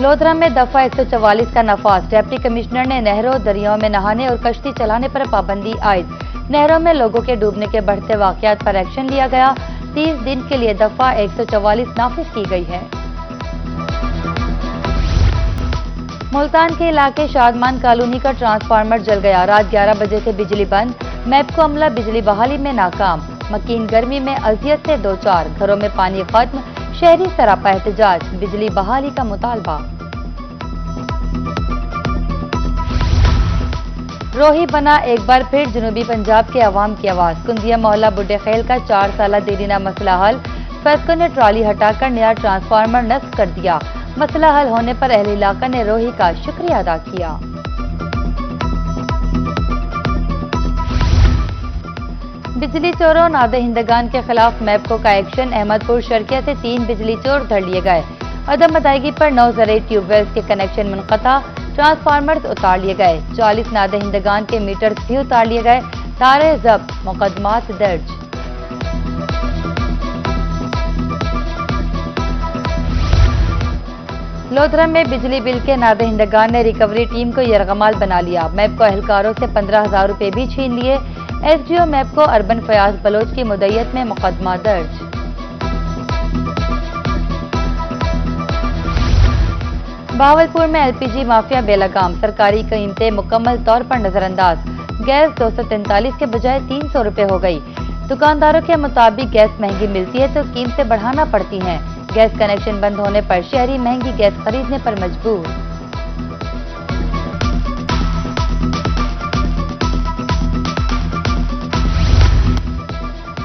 लोधरा में दफा 144 का नफाज। डिप्टी कमिश्नर ने नहरों, दरियाओं में नहाने और कश्ती चलाने पर पाबंदी आयद। नहरों में लोगों के डूबने के बढ़ते वाकयात पर एक्शन लिया गया। 30 दिन के लिए दफा 144 नाफिज की गई है। मुल्तान के इलाके शादमान कॉलोनी का ट्रांसफार्मर जल गया। रात 11 बजे से बिजली बंद। मैपको अमला बिजली बहाली में नाकाम। मकीन गर्मी में अजियत से दो चार। घरों में पानी खत्म। शहरी सरापा एहतजाज। बिजली बहाली का मुतालबा। रोही बना एक बार फिर जनूबी पंजाब के अवाम की आवाज। कुंदिया मोहल्ला बुड्ढे खेल का 4 साला देरीना मसला हल। फैसकों ने ट्राली हटाकर नया ट्रांसफार्मर नस्ब कर दिया। मसला हल होने पर अहले इलाका ने रोही का शुक्रिया अदा किया। बिजली चोरों नादहिंदगान के खिलाफ मैपको का एक्शन। अहमदपुर शर्किया से 3 बिजली चोर धर लिए गए। अदम अदायगी पर 9 ज़राई ट्यूबवेल्स के कनेक्शन मुनक़ता। ट्रांसफार्मर्स उतार लिए गए। 40 नादहिंदगान के मीटर्स भी उतार लिए गए। तारे जब्त, मुकदमात दर्ज। लोधरा में बिजली बिल के नादहिंदगान ने रिकवरी टीम को यरगमाल बना लिया। मैपको एहलकारों से 15,000 रुपए भी छीन लिए। एसडीओ मैपको अर्बन फयाज बलोच की मुद्दत में मुकदमा दर्ज। बहावलपुर में एलपीजी माफिया बेलगाम। सरकारी कीमतें मुकम्मल तौर पर नजरअंदाज। गैस 243 के बजाय 300 रुपए हो गई। दुकानदारों के मुताबिक गैस महंगी मिलती है तो कीमतें बढ़ाना पड़ती हैं। गैस कनेक्शन बंद होने पर शहरी महंगी गैस खरीदने पर मजबूर।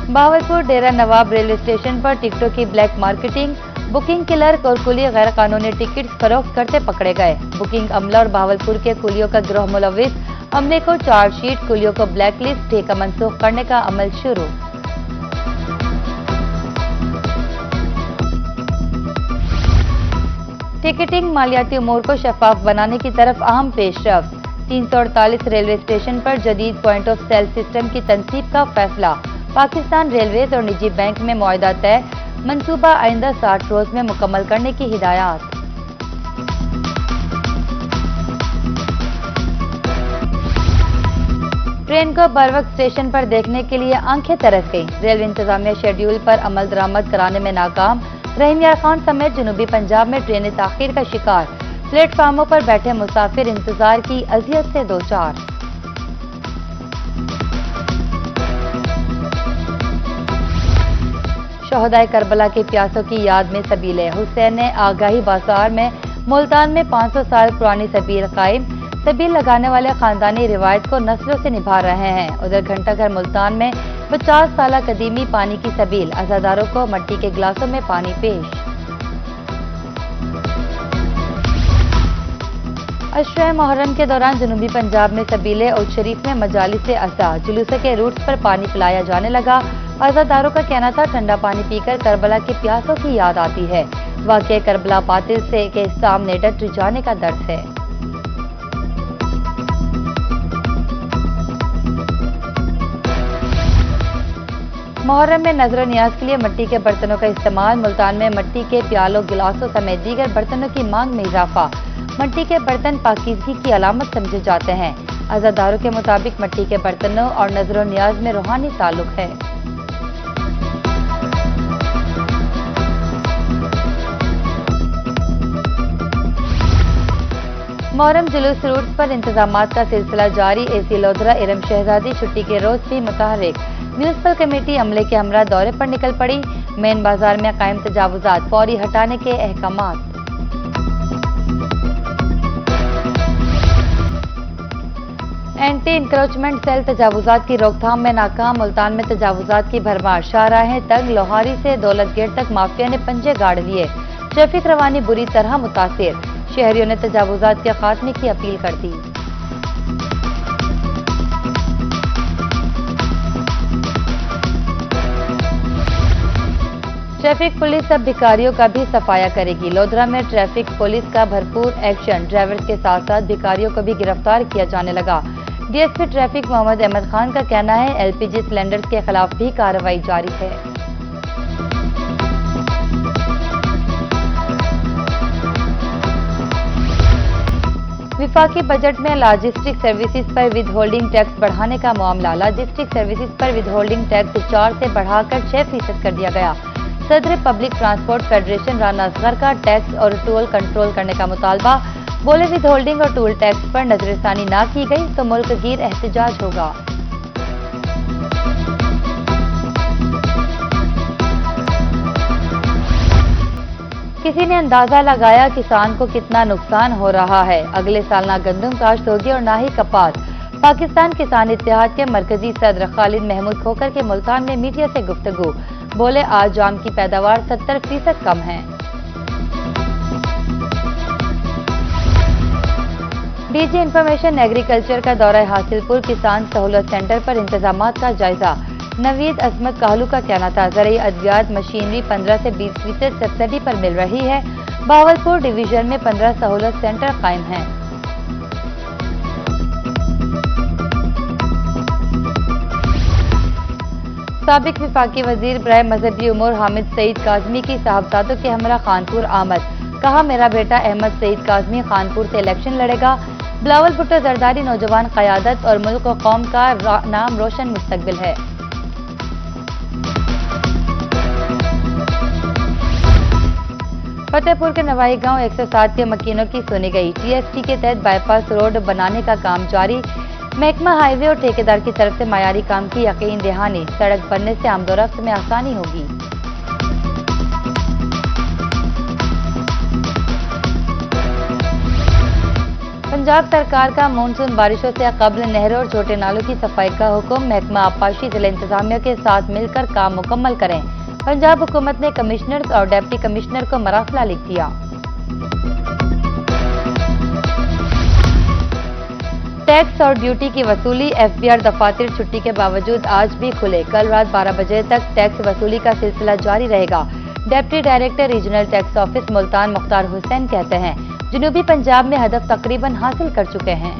बहावलपुर डेरा नवाब रेलवे स्टेशन पर टिकटों की ब्लैक मार्केटिंग। बुकिंग क्लर्क और कुली गैर कानूनी टिकट फरोख्त करते पकड़े गए। बुकिंग अमला और बहावलपुर के कुलियों का गिरोह मुलविस। अमले को चार्जशीट, कुलियों को ब्लैक लिस्ट, ठेका मनसूख करने का अमल शुरू। टिकटिंग मालियाती उमूर को शफाफ बनाने की तरफ अहम पेशरफ्त। 348 रेलवे स्टेशन पर जदीद पॉइंट ऑफ सेल सिस्टम की तनसीब का फैसला। पाकिस्तान रेलवेज और निजी बैंक में मुआहदा तय। मंसूबा आइंदा 60 रोज में मुकम्मल करने की हिदायत। ट्रेन को बरवक्त स्टेशन पर देखने के लिए आंखें तरस गईं। रेलवे इंतजामिया शेड्यूल पर अमल दरामद कराने में नाकाम। रहीम यार खान समेत जनूबी पंजाब में ट्रेनें ताखीर का शिकार। प्लेटफार्मों पर बैठे मुसाफिर इंतजार की अजियत से दो चार। शहदाए करबला के प्यासों की याद में सबीलें। हुसैन ने आगाही बाजार में मुल्तान में 500 साल पुरानी सबील कायम। सबील लगाने वाले खानदानी रिवायत को नस्लों से निभा रहे हैं। उधर घंटाघर मुल्तान में 50 साल कदीमी पानी की सबील। अज़ादारों को मट्टी के गिलासों में पानी पेश। अशरे मुहर्रम के दौरान जनूबी पंजाब में सबीले और शरीफ में मजालिस से अज़ा जुलूस के रूट्स पर पानी पिलाया जाने लगा। अज़ादारों का कहना था ठंडा पानी पीकर करबला के प्यासों की याद आती है। वाक़या करबला बातिल से के सामने डट जाने का दर्द है। मुहर्रम में नजर न्याज के लिए मिट्टी के बर्तनों का इस्तेमाल। मुल्तान में मिट्टी के प्यालों, गिलासों समेत दीगर बर्तनों की मांग में इजाफा। मिट्टी के बर्तन पाकीज़गी की अलामत समझे जाते हैं। अज़ादारों के मुताबिक मिट्टी के बर्तनों और नजर न्याज में रूहानी ताल्लुक है। मुहर्रम जुलूस रूट्स पर इंतजामात का सिलसिला जारी। एसी लोधरा इरम शहजादी छुट्टी के रोज भी मुतहर्रिक। म्यूनिसिपल कमेटी अमले के हमरा दौरे पर निकल पड़ी। मेन बाजार में कायम तजावुजात फौरी हटाने के अहकामात। एंटी इंक्रोचमेंट सेल तजावुजात की रोकथाम में नाकाम। मुल्तान में तजावुजात की भरमार। शाहराहें तंग। लोहारी से दौलत गेट तक माफिया ने पंजे गाड़ लिए। ट्रैफिक रवानी बुरी तरह मुतासिर। शहरियों ने तजावुजात के खात्मे की अपील कर दी। ट्रैफिक पुलिस अब भिखारियों का भी सफाया करेगी। लोधरा में ट्रैफिक पुलिस का भरपूर एक्शन। ड्राइवर्स के साथ साथ भिखारियों को भी गिरफ्तार किया जाने लगा। डीएसपी ट्रैफिक मोहम्मद अहमद खान का कहना है एलपीजी सिलेंडर्स के खिलाफ भी कार्रवाई जारी है। وفاقی بجٹ میں لاجسٹک سروسز پر ود ہولڈنگ ٹیکس بڑھانے کا معاملہ۔ لاجسٹک سروسز پر ود ہولڈنگ ٹیکس 4 سے بڑھا کر 6% کر دیا گیا۔ صدر public transport federation Rana Asghar کا ٹیکس اور ٹول کنٹرول کرنے کا مطالبہ۔ بولے ود ہولڈنگ اور ٹول ٹیکس پر نظر ثانی نہ کی گئی تو ملک گیر احتجاج ہوگا۔ کسی نے اندازہ لگایا کسان کو کتنا نقصان ہو رہا ہے؟ اگلے سال نہ گندم کاشت ہوگی اور نہ ہی کپاس۔ پاکستان کسان اتحاد کے مرکزی صدر خالد محمود کھوکھر کے ملتان میں میڈیا سے گفتگو۔ بولے آج جام کی پیداوار 70% کم ہے۔ ڈی جی انفارمیشن ایگریکلچر کا دورہ حاصل پور کسان سہولت سینٹر پر انتظامات کا جائزہ۔ نوید عصمت کاہلو کا کہنا تھا زرعی ادویات مشینری 15 سے 20% سبسڈی پر مل رہی ہے۔ بہاولپور ڈویژن میں 15 سہولت سینٹر قائم ہیں۔ سابق وفاقی وزیر برائے مذہبی امور حامد سعید کاظمی کی صاحبزادوں کے ہمراہ خانپور آمد۔ کہا میرا بیٹا احمد سعید کاظمی خانپور سے الیکشن لڑے گا۔ بلاول بھٹو زرداری نوجوان قیادت اور ملک و قوم کا نام روشن مستقبل ہے۔ فتح پور کے نوائی گاؤں 107 کے مکینوں کی سنی گئی۔ ٹی ایس ٹی کے تحت بائی پاس روڈ بنانے کا کام جاری۔ محکمہ ہائی وے اور ٹھیکیدار کی طرف سے معیاری کام کی یقین دہانی۔ سڑک بننے سے آمد و رفت میں آسانی ہوگی۔ پنجاب سرکار کا مونسون بارشوں سے قبل نہروں اور چھوٹے نالوں کی صفائی کا حکم۔ محکمہ آبپاشی ضلع انتظامیہ کے ساتھ مل کر کام مکمل کریں۔ پنجاب حکومت نے کمشنرز اور ڈپٹی کمشنر کو مراسلہ لکھ دیا۔ ٹیکس اور ڈیوٹی کی وصولی۔ ایف بی آر دفاتر چھٹی کے باوجود آج بھی کھلے۔ کل رات 12 بجے تک ٹیکس وصولی کا سلسلہ جاری رہے گا۔ Deputy director regional tax office Multan Mukhtar Hussain کہتے ہیں جنوبی پنجاب میں ہدف تقریباً حاصل کر چکے ہیں۔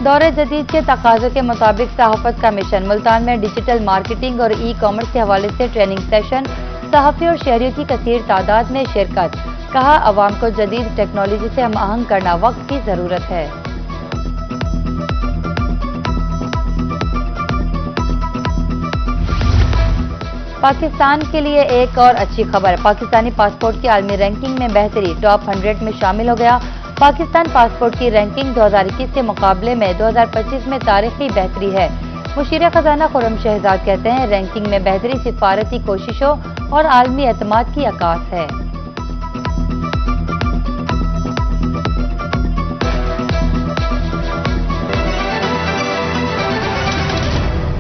دور جدید کے تقاضوں کے مطابق صحافت کا مشن۔ ملتان میں ڈیجیٹل مارکیٹنگ اور ای کامرس کے حوالے سے ٹریننگ سیشن۔ صحافی اور شہریوں کی کثیر تعداد میں شرکت۔ کہا عوام کو جدید ٹیکنالوجی سے ہم آہنگ کرنا وقت کی ضرورت ہے۔ پاکستان کے لیے ایک اور اچھی خبر۔ پاکستانی پاسپورٹ کی عالمی رینکنگ میں بہتری۔ ٹاپ 100 میں شامل ہو گیا۔ پاکستان پاسپورٹ کی رینکنگ 2021 کے مقابلے میں 2025 میں تاریخی بہتری ہے۔ مشیر خزانہ خرم شہزاد کہتے ہیں رینکنگ میں بہتری سفارتی کوششوں اور عالمی اعتماد کی عکاس ہے۔